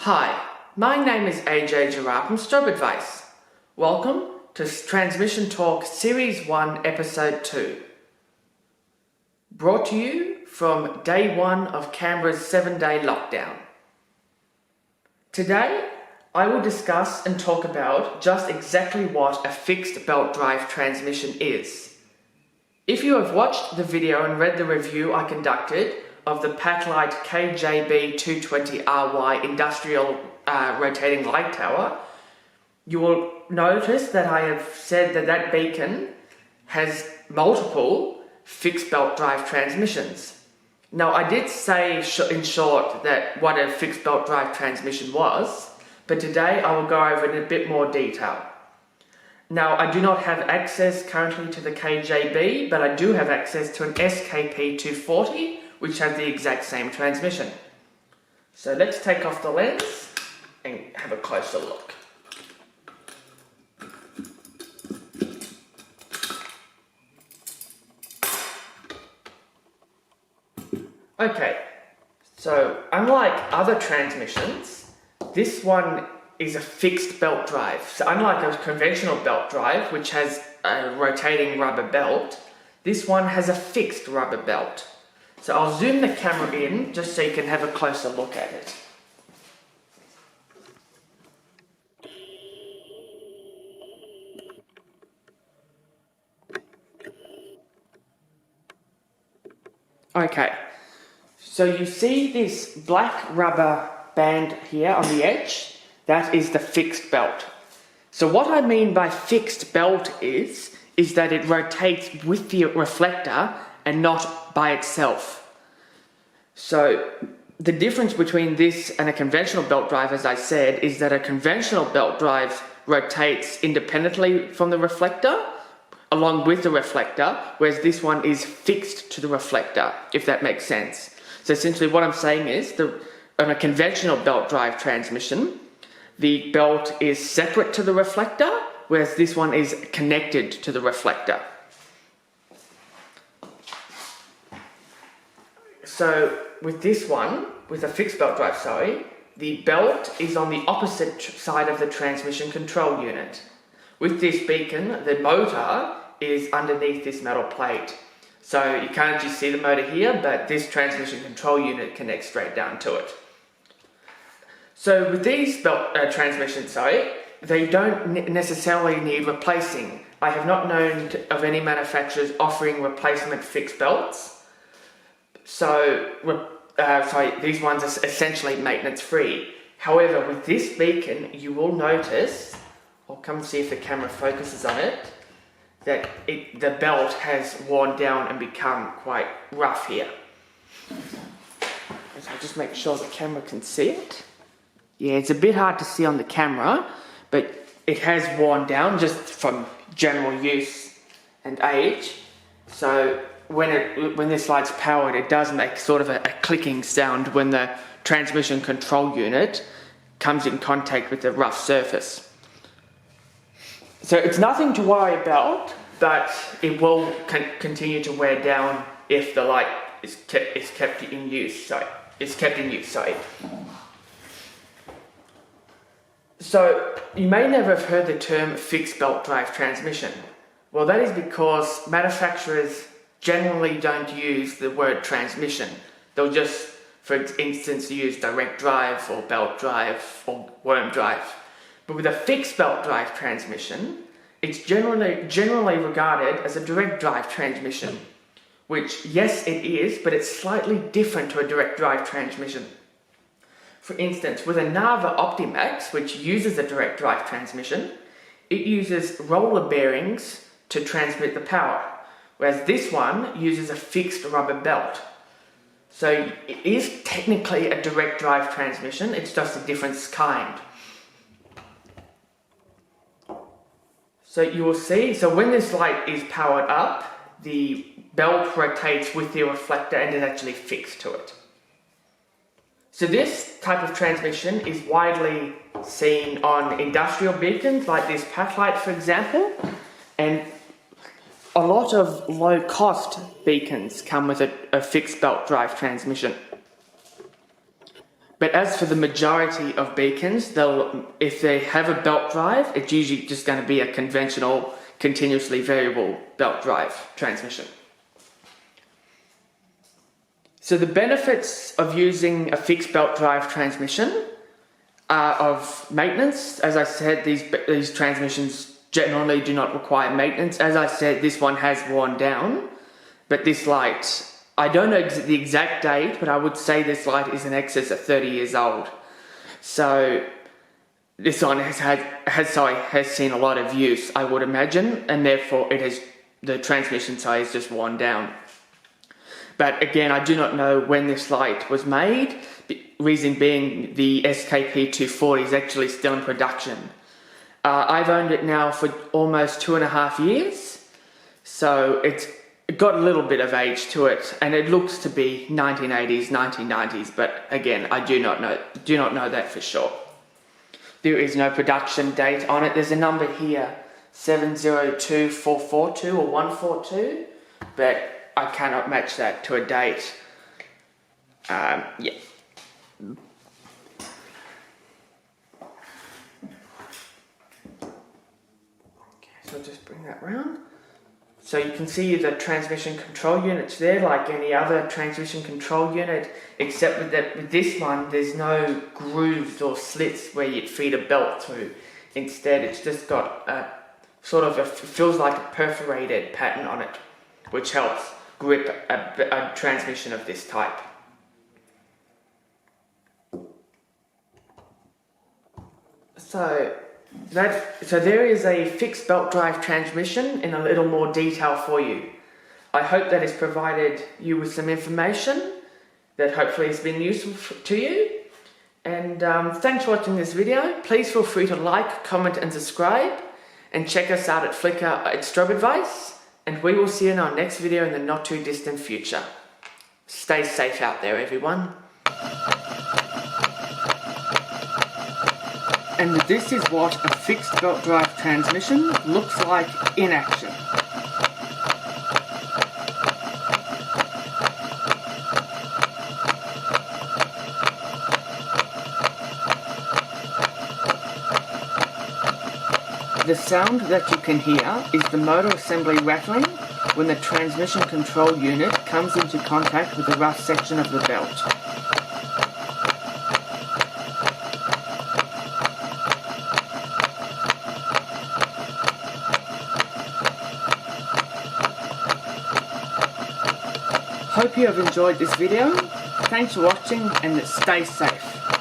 Hi, my name is AJ Gerard from StrobeAdvice. Welcome to Transmission Talk Series 1 Episode 2. Brought to you from day 1 of Canberra's 7-day lockdown. Today, I will discuss and talk about just exactly what a fixed belt drive transmission is. If you have watched the video and read the review I conducted of the Patlite KJB220RY industrial rotating light tower, you will notice that I have said that beacon has multiple fixed belt drive transmissions. Now, I did say in short that what a fixed belt drive transmission was, but today I will go over it in a bit more detail. Now, I do not have access currently to the KJB, but I do have access to an SKP240, which has the exact same transmission. So let's take off the lens and have a closer look. Okay, so unlike other transmissions, this one is a fixed belt drive. So unlike a conventional belt drive, which has a rotating rubber belt, this one has a fixed rubber belt. So I'll zoom the camera in just so you can have a closer look at it. Okay, so you see this black rubber band here on the edge? That is the fixed belt. So what I mean by fixed belt is that it rotates with the reflector and not by itself. So the difference between this and a conventional belt drive, as I said, is that a conventional belt drive rotates independently from the reflector, along with the reflector, whereas this one is fixed to the reflector, if that makes sense. So essentially what I'm saying is, on a conventional belt drive transmission, the belt is separate to the reflector, whereas this one is connected to the reflector. So with this one, with a fixed belt drive, the belt is on the opposite side of the transmission control unit. With this beacon, the motor is underneath this metal plate. So you can't actually see the motor here, but this transmission control unit connects straight down to it. So with these belt transmissions, they don't necessarily need replacing. I have not known of any manufacturers offering replacement fixed belts. So, these ones are essentially maintenance free. However, with this beacon, you will notice, I'll come see if the camera focuses on it, that the belt has worn down and become quite rough here. So I'll just make sure the camera can see it. Yeah, it's a bit hard to see on the camera, but it has worn down just from general use and age. So when this light's powered, it does make sort of a clicking sound when the transmission control unit comes in contact with the rough surface. So it's nothing to worry about, but it will continue to wear down if the light is kept in use. So you may never have heard the term fixed belt drive transmission. Well, that is because manufacturers generally don't use the word transmission. They'll just, for instance, use direct drive or belt drive or worm drive. But with a fixed belt drive transmission, it's generally regarded as a direct drive transmission, which, yes, it is, but it's slightly different to a direct drive transmission. For instance, with a Nava Optimax, which uses a direct drive transmission, it uses roller bearings to transmit the power, whereas this one uses a fixed rubber belt. So it is technically a direct drive transmission, it's just a different kind. So you will see, so when this light is powered up, the belt rotates with the reflector and is actually fixed to it. So this type of transmission is widely seen on industrial beacons like this Patlite, for example, and a lot of low-cost beacons come with a fixed belt drive transmission. But as for the majority of beacons, if they have a belt drive, it's usually just going to be a conventional, continuously variable belt drive transmission. So the benefits of using a fixed belt drive transmission are of maintenance. As I said, these transmissions generally do not require maintenance. As I said, this one has worn down, but this light, I don't know the exact date, but I would say this light is in excess of 30 years old. So this one has seen a lot of use, I would imagine, and therefore the transmission side is just worn down. But again, I do not know when this light was made, reason being the SKP240 is actually still in production. I've owned it now for almost 2.5 years, so it got a little bit of age to it, and it looks to be 1980s, 1990s, but again, I do not know that for sure. There is no production date on it. There's a number here, 702442 or 142, but I cannot match that to a date. Yeah. So I'll just bring that round. So you can see the transmission control units there, like any other transmission control unit, except with this one, there's no grooves or slits where you'd feed a belt through. Instead, it's just got a sort of it feels like a perforated pattern on it, which helps grip a transmission of this type. So there is a fixed belt drive transmission in a little more detail for you. I hope that has provided you with some information that hopefully has been useful to you. And thanks for watching this video. Please feel free to like, comment and subscribe. And check us out at Flickr at StrobeAdvice. And we will see you in our next video in the not too distant future. Stay safe out there, everyone. And this is what a fixed belt drive transmission looks like in action. The sound that you can hear is the motor assembly rattling when the transmission control unit comes into contact with the rough section of the belt. Hope you have enjoyed this video. Thanks for watching and stay safe.